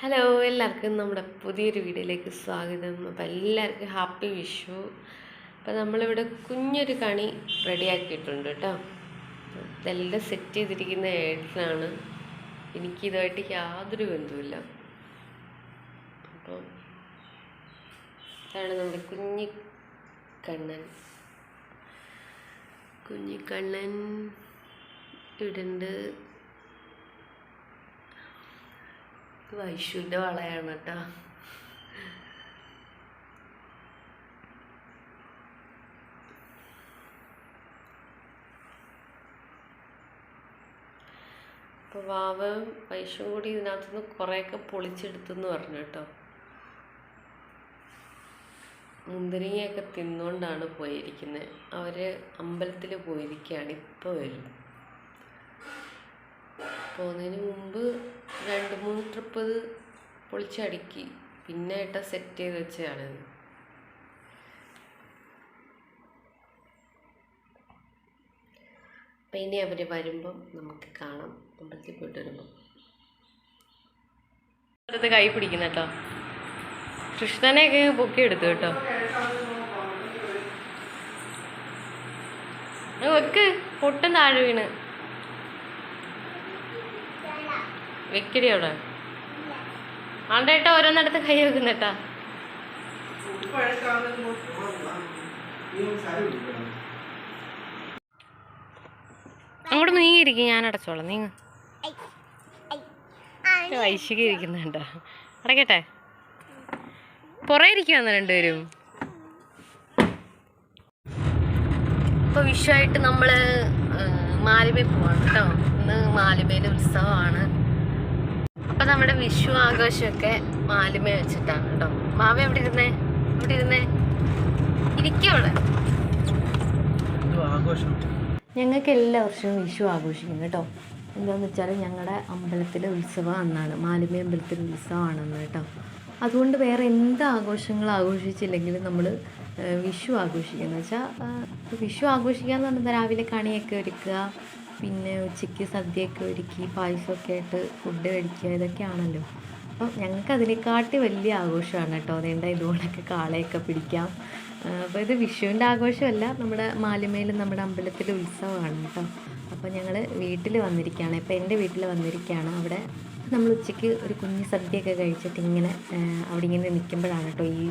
Hello, എല്ലാവർക്കും നമ്മുടെ പുതിയൊരു വീഡിയോയിലേക്ക് സ്വാഗതം. അപ്പോൾ എല്ലാവർക്കും ഹാപ്പി വിഷു. അപ്പോൾ നമ്മളിവിടെ കുഞ്ഞൊരു കണി റെഡിയാക്കിയിട്ടുണ്ട് കേട്ടോ. ഇതെല്ലാം സെറ്റ് ചെയ്തിരിക്കുന്ന ഏട്ടനാണ്. എനിക്കിതുമായിട്ട് യാതൊരു ബന്ധവുമില്ല. അപ്പോൾ ഇതാണ് നമ്മുടെ കുഞ്ഞിക്കണ്ണൻ ഇവിടുണ്ട്. വൈഷുവിൻ്റെ വളയാണ് കേട്ടോ. അപ്പോൾ വാവയും വൈഷുവും കൂടി ഇതിനകത്തുനിന്ന് കുറേയൊക്കെ പൊളിച്ചെടുത്തെന്ന് പറഞ്ഞു കേട്ടോ. മുന്തിരിങ്ങയൊക്കെ തിന്നുകൊണ്ടാണ് പോയിരിക്കുന്നത്. അവർ അമ്പലത്തിൽ പോയിരിക്കുകയാണ്. ഇപ്പോൾ വരും. പോകുന്നതിന് മുമ്പ് 2-3 ട്രിപ്പ് ഇത് പൊളിച്ചടുക്കി പിന്നെ ഏട്ടാ സെറ്റ് ചെയ്ത് വെച്ചതാണിത്. അപ്പം ഇനി അവർ വരുമ്പം നമുക്ക് കാണാം. അമ്പലത്തിൽ പോയിട്ട് വരുമ്പം അടുത്ത് കൈ പിടിക്കുന്ന കേട്ടോ. കൃഷ്ണനെയൊക്കെ പൊക്കി എടുത്തു കേട്ടോ. വെക്ക്, പൊട്ടും താഴെ വീണ് വെക്കടി അവിടെ. ആണ്ടേട്ടാ ഓരോന്നിടത്ത് കൈ വെക്കുന്നേട്ടാ. അങ്ങോട്ട് നീങ്ങിയിരിക്കും, ഞാൻ അടച്ചോളാം. നീങ്ങ വൈശിക ഇരിക്കുന്നുണ്ടോ? അടക്കട്ടെ. പുറേ ഇരിക്കുവാന്ന് രണ്ടുപേരും. ഇപ്പൊ വിഷുവായിട്ട് നമ്മള് മാലിമേൽ പോവാണ് കേട്ടോ. ഇന്ന് മാലിമേല് ഉത്സവമാണ്. അപ്പം നമ്മുടെ വിഷു ആഘോഷമൊക്കെ മാലിമ വെച്ചിട്ടാണ് കേട്ടോ. മാവ എവിടെ ഇരുന്നേ? ഇരിക്കും അവിടെ. ഞങ്ങൾക്ക് എല്ലാ വർഷവും വിഷു ആഘോഷിക്കും കേട്ടോ. എന്താണെന്ന് വെച്ചാൽ ഞങ്ങളുടെ അമ്പലത്തിലെ ഉത്സവം അന്നാണ്. മാലിമ അമ്പലത്തിലെ ഉത്സവമാണെന്ന് കേട്ടോ. അതുകൊണ്ട് വേറെ എന്ത് ആഘോഷങ്ങൾ ആഘോഷിച്ചില്ലെങ്കിലും നമ്മൾ വിഷു ആഘോഷിക്കുന്നത് വെച്ചാൽ വിഷു ആഘോഷിക്കുക എന്ന് പറഞ്ഞാൽ രാവിലെ കണിയൊക്കെ ഒരുക്കുക, പിന്നെ ഉച്ചയ്ക്ക് സദ്യയൊക്കെ ഒരുക്കി പായസമൊക്കെ ആയിട്ട് ഫുഡ് കഴിക്കുക, ഇതൊക്കെയാണല്ലോ. അപ്പം ഞങ്ങൾക്ക് അതിനെക്കാട്ടി വലിയ ആഘോഷമാണ് കേട്ടോ. അതുകൊണ്ട് ഇതുപോലൊക്കെ കാളയൊക്കെ പിടിക്കാം. അപ്പോൾ ഇത് വിഷുവിൻ്റെ ആഘോഷമല്ല, നമ്മുടെ മാലിമേലും നമ്മുടെ അമ്പലത്തിലെ ഉത്സവമാണ് കേട്ടോ. അപ്പോൾ ഞങ്ങൾ വീട്ടിൽ വന്നിരിക്കുകയാണ്. ഇപ്പോൾ എൻ്റെ വീട്ടിൽ വന്നിരിക്കുകയാണ്. അവിടെ നമ്മൾ ഉച്ചയ്ക്ക് ഒരു കുഞ്ഞ് സദ്യയൊക്കെ കഴിച്ചിട്ട് ഇങ്ങനെ അവിടെ ഇങ്ങനെ നിൽക്കുമ്പോഴാണ് കേട്ടോ ഈ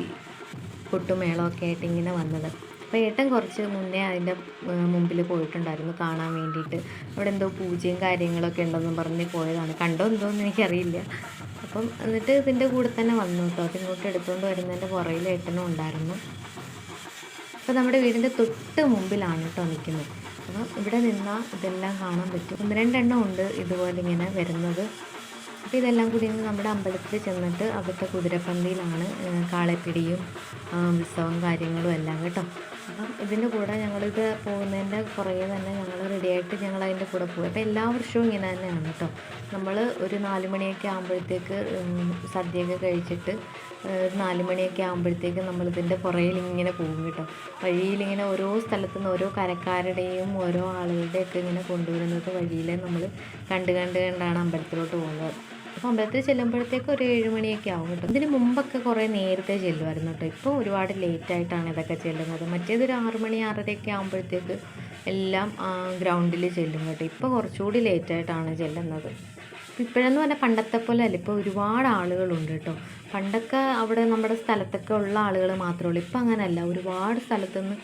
കൊട്ടുമേളമൊക്കെ ആയിട്ട് ഇങ്ങനെ വന്നത്. അപ്പോൾ ഏട്ടൻ കുറച്ച് മുന്നേ അതിൻ്റെ മുമ്പിൽ പോയിട്ടുണ്ടായിരുന്നു കാണാൻ വേണ്ടിയിട്ട്. അവിടെ എന്തോ പൂജയും കാര്യങ്ങളൊക്കെ ഉണ്ടെന്ന് പറഞ്ഞ് പോയതാണ്. കണ്ടോ എന്തോന്ന് എനിക്കറിയില്ല. അപ്പം എന്നിട്ട് ഇതിൻ്റെ കൂടെ തന്നെ വന്നു കേട്ടോ. അതിങ്ങോട്ട് എടുത്തുകൊണ്ട് വരുന്നതിൻ്റെ പുറകിൽ ഏട്ടനും ഉണ്ടായിരുന്നു. അപ്പോൾ നമ്മുടെ വീടിൻ്റെ തൊട്ട് മുമ്പിലാണ് കേട്ടോ നിൽക്കുന്നത്. അപ്പോൾ ഇവിടെ നിന്നാൽ ഇതെല്ലാം കാണാൻ പറ്റും. 1-2 എണ്ണം ഉണ്ട് ഇതുപോലെ ഇങ്ങനെ വരുന്നത്. അപ്പോൾ ഇതെല്ലാം കൂടി നമ്മുടെ അമ്പലത്തിൽ ചെന്നിട്ട് അവിടുത്തെ കുതിരപ്പന്തിയിലാണ് കാളപ്പിടിയും ഉത്സവം കാര്യങ്ങളും എല്ലാം കേട്ടോ. അപ്പം ഇതിൻ്റെ കൂടെ ഞങ്ങളിത് പോകുന്നതിൻ്റെ പുറകെ തന്നെ ഞങ്ങൾ റെഡിയായിട്ട് ഞങ്ങൾ അതിൻ്റെ കൂടെ പോകും. അപ്പോൾ എല്ലാ വർഷവും ഇങ്ങനെ തന്നെയാണ് കേട്ടോ. നമ്മൾ ഒരു 4 മണിയൊക്കെ ആകുമ്പോഴത്തേക്ക് സദ്യയൊക്കെ കഴിച്ചിട്ട് 4 മണിയൊക്കെ ആകുമ്പോഴത്തേക്ക് നമ്മളിതിൻ്റെ പുറകിൽ ഇങ്ങനെ പോകും കേട്ടോ. വഴിയിലിങ്ങനെ ഓരോ സ്ഥലത്തുനിന്ന് ഓരോ കരക്കാരുടെയും ഓരോ ആളുകളുടെയൊക്കെ ഇങ്ങനെ കൊണ്ടുവരുന്നത് വഴിയിൽ നമ്മൾ കണ്ടാണ് അമ്പലത്തിലോട്ട് പോകുന്നത്. അപ്പോൾ അമ്പലത്തിൽ ചെല്ലുമ്പോഴത്തേക്ക് ഒരു 7 മണിയൊക്കെ ആവും കേട്ടോ. ഇതിന് മുമ്പൊക്കെ കുറേ നേരത്തെ ചെല്ലുമായിരുന്നു കേട്ടോ. ഇപ്പോൾ ഒരുപാട് ലേറ്റായിട്ടാണ് ഇതൊക്കെ ചെല്ലുന്നത്. മറ്റേതൊരു 6 മണി 6:30 ആകുമ്പോഴത്തേക്ക് എല്ലാം ഗ്രൗണ്ടിൽ ചെല്ലും കേട്ടോ. ഇപ്പോൾ കുറച്ചുകൂടി ലേറ്റായിട്ടാണ് ചെല്ലുന്നത്. ഇപ്പോഴെന്ന് പറഞ്ഞാൽ പണ്ടത്തെ പോലെ അല്ല, ഇപ്പോൾ ഒരുപാട് ആളുകളുണ്ട് കേട്ടോ. പണ്ടൊക്കെ അവിടെ നമ്മുടെ സ്ഥലത്തൊക്കെ ഉള്ള ആളുകൾ മാത്രമേ ഉള്ളൂ. ഇപ്പം അങ്ങനെയല്ല, ഒരുപാട് സ്ഥലത്തുനിന്ന്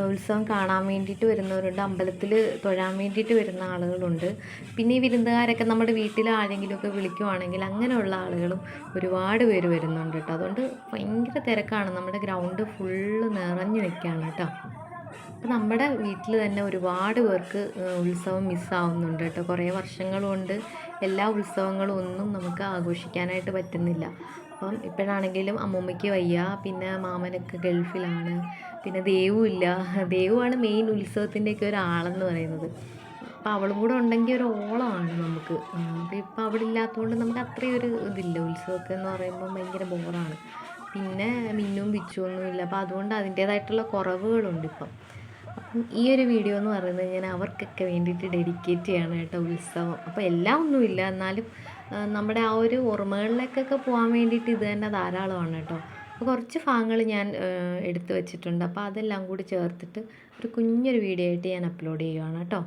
ഉത്സവം കാണാൻ വേണ്ടിയിട്ട് വരുന്നവരുണ്ട്, അമ്പലത്തിൽ തൊഴാൻ വേണ്ടിയിട്ട് വരുന്ന ആളുകളുണ്ട്. പിന്നെ ഈ വിരുന്നുകാരൊക്കെ നമ്മുടെ വീട്ടിൽ ആരെങ്കിലുമൊക്കെ വിളിക്കുവാണെങ്കിൽ അങ്ങനെയുള്ള ആളുകളും ഒരുപാട് പേര് വരുന്നുണ്ട് കേട്ടോ. അതുകൊണ്ട് ഭയങ്കര തിരക്കാണ്. നമ്മുടെ ഗ്രൗണ്ട് ഫുള്ള് നിറഞ്ഞു നിൽക്കുകയാണ് കേട്ടോ. അപ്പോൾ നമ്മുടെ വീട്ടിൽ തന്നെ ഒരുപാട് പേർക്ക് ഉത്സവം മിസ്സാവുന്നുണ്ട് കേട്ടോ. കുറേ വർഷങ്ങൾ കൊണ്ട് എല്ലാ ഉത്സവങ്ങളും ഒന്നും നമുക്ക് ആഘോഷിക്കാനായിട്ട് പറ്റുന്നില്ല. അപ്പം ഇപ്പോഴാണെങ്കിലും അമ്മൂമ്മയ്ക്ക് വയ്യ, പിന്നെ മാമനൊക്കെ ഗൾഫിലാണ്, പിന്നെ ദേവുമില്ല. ദേവുവാണ് മെയിൻ ഉത്സവത്തിൻ്റെയൊക്കെ ഒരാളെന്ന് പറയുന്നത്. അപ്പോൾ അവളും കൂടെ ഉണ്ടെങ്കിൽ ഒരു ഓളമാണ് നമുക്ക്. അപ്പോൾ ഇപ്പം അവിടെ ഇല്ലാത്തതുകൊണ്ട് നമുക്ക് അത്രയും ഒരു ഇതില്ല. ഉത്സവമൊക്കെ എന്ന് പറയുമ്പോൾ ഭയങ്കര ബോറാണ്. പിന്നെ മിന്നും പിച്ചുമൊന്നും ഇല്ല. അപ്പോൾ അതുകൊണ്ട് അതിൻ്റേതായിട്ടുള്ള കുറവുകളുണ്ട് ഇപ്പം. അപ്പം ഈ ഒരു വീഡിയോ എന്ന് പറയുന്നത് ഞാൻ അവർക്കൊക്കെ വേണ്ടിയിട്ട് ഡെഡിക്കേറ്റ് ചെയ്യാണ് കേട്ടോ, ഉത്സവം. അപ്പോൾ എല്ലാം ഒന്നുമില്ല, എന്നാലും നമ്മുടെ ആ ഒരു ഓർമ്മകളിലേക്കൊക്കെ പോകാൻ വേണ്ടിയിട്ട് ഇത് തന്നെ ധാരാളമാണ് കേട്ടോ. അപ്പോൾ കുറച്ച് ഭാഗങ്ങൾ ഞാൻ എടുത്തു വെച്ചിട്ടുണ്ട്. അപ്പോൾ അതെല്ലാം കൂടി ചേർത്തിട്ട് ഒരു കുഞ്ഞൊരു വീഡിയോ ആയിട്ട് ഞാൻ അപ്ലോഡ് ചെയ്യുകയാണ് കേട്ടോ.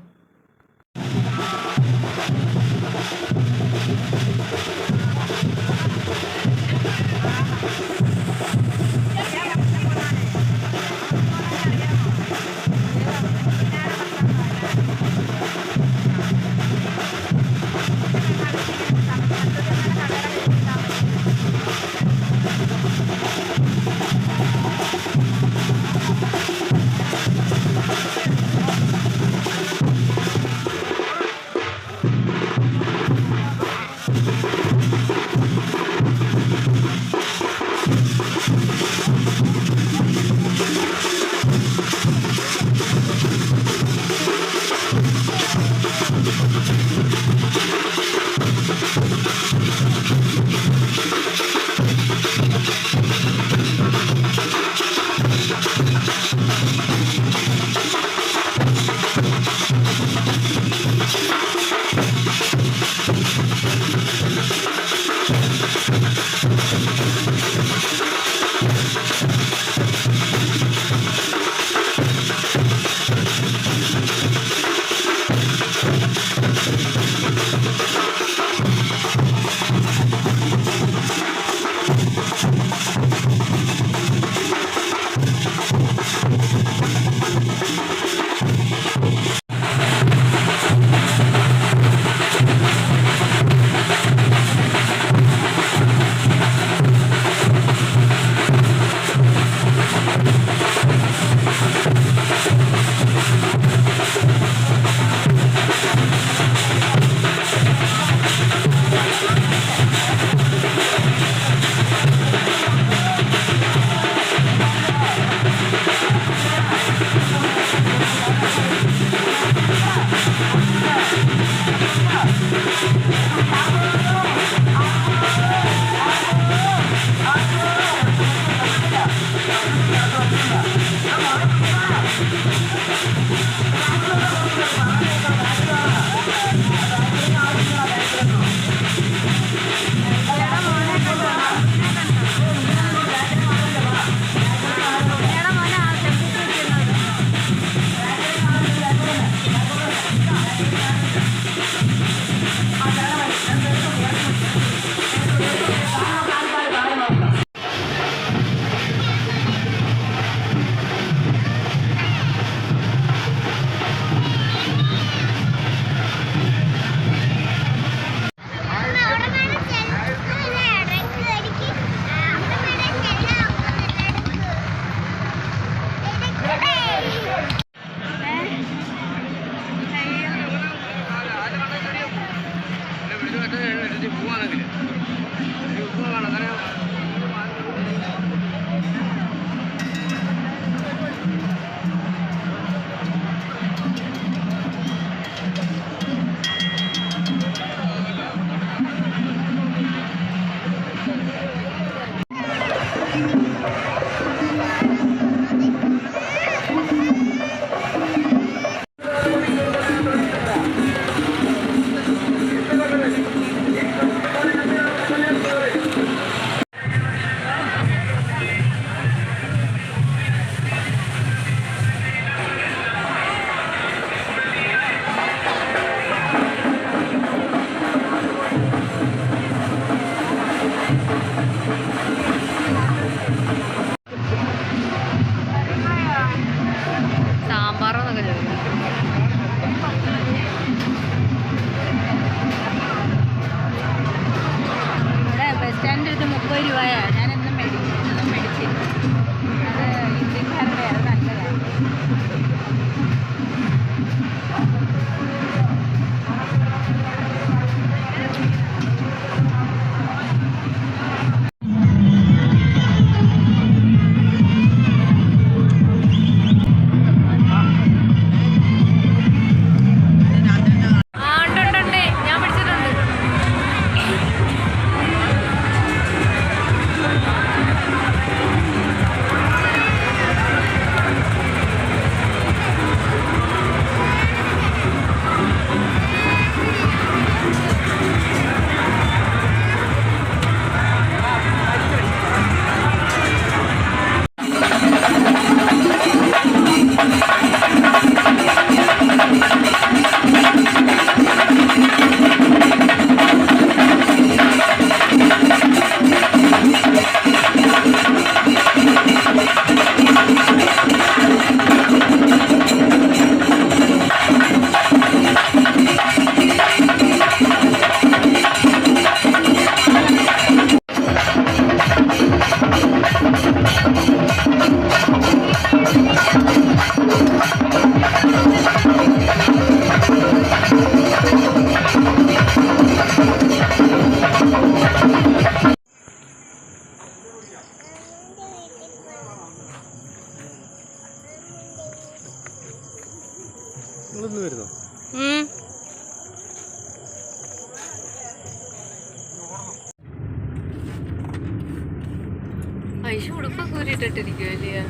ഐഷു ഉടുപ്പൊക്കെ ഊരിട്ടിട്ടിരിക്കുവോ അല്ലയോ?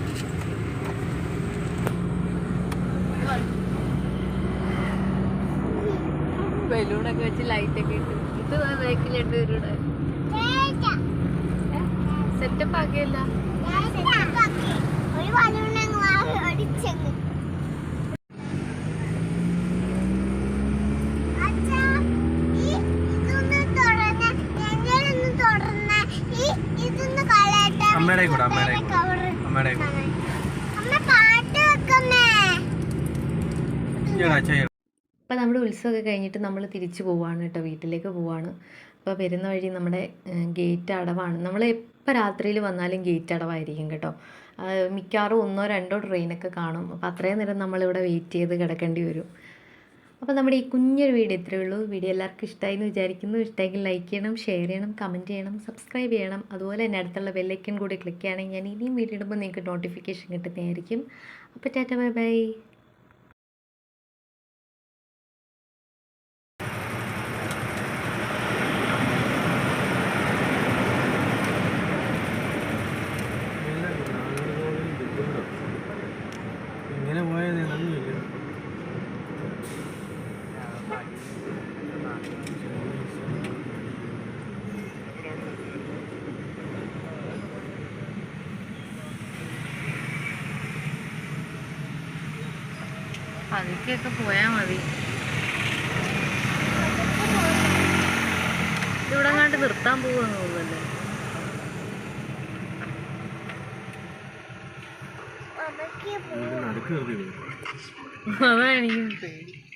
ബലൂണൊക്കെ വെച്ച് ലൈറ്റൊക്കെ ഇട്ട് ഇത് ബാക്കിലുണ്ട് ഇവരുടെ സെറ്റപ്പ് ആക്കിയല്ല. അപ്പം നമ്മുടെ ഉത്സവമൊക്കെ കഴിഞ്ഞിട്ട് നമ്മൾ തിരിച്ചു പോവാണ് കേട്ടോ, വീട്ടിലേക്ക് പോവാണ്. അപ്പോൾ വരുന്ന വഴി നമ്മുടെ ഗേറ്റ് അടവാണ്. നമ്മൾ എപ്പോൾ രാത്രിയിൽ വന്നാലും ഗേറ്റ് അടവായിരിക്കും കേട്ടോ. മിക്കവാറും 1-2 ട്രെയിനൊക്കെ കാണും. അപ്പോൾ അത്രയും നേരം നമ്മളിവിടെ വെയിറ്റ് ചെയ്ത് കിടക്കേണ്ടി വരും. അപ്പോൾ നമ്മുടെ ഈ കുഞ്ഞൊരു വീഡിയോ ഇത്രയേ ഉള്ളൂ. വീഡിയോ എല്ലാവർക്കും ഇഷ്ടമായി എന്ന് വിചാരിക്കുന്നു. ഇഷ്ടമെങ്കിൽ ലൈക്ക് ചെയ്യണം, ഷെയർ ചെയ്യണം, കമൻറ്റ് ചെയ്യണം, സബ്സ്ക്രൈബ് ചെയ്യണം. അതുപോലെ തന്നെ അടുത്തുള്ള ബെല്ലൈക്കൺ കൂടി ക്ലിക്ക് ചെയ്യുകയാണെങ്കിൽ ഞാൻ ഇനിയും വീഡിയോ ഇടുമ്പോൾ നിങ്ങൾക്ക് നോട്ടിഫിക്കേഷൻ കിട്ടുന്നതായിരിക്കും. അപ്പോൾ ടാറ്റ ബൈ ബൈ. ഇങ്ങനെ പോയത് ഒന്നുമില്ല. പതുക്കെയൊക്കെ പോയാൽ മതി. ഇവിടെ കണ്ട് നിർത്താൻ പോവാന്ന് തോന്നുന്നല്ലേ. അതാ എനിക്കും പേടി.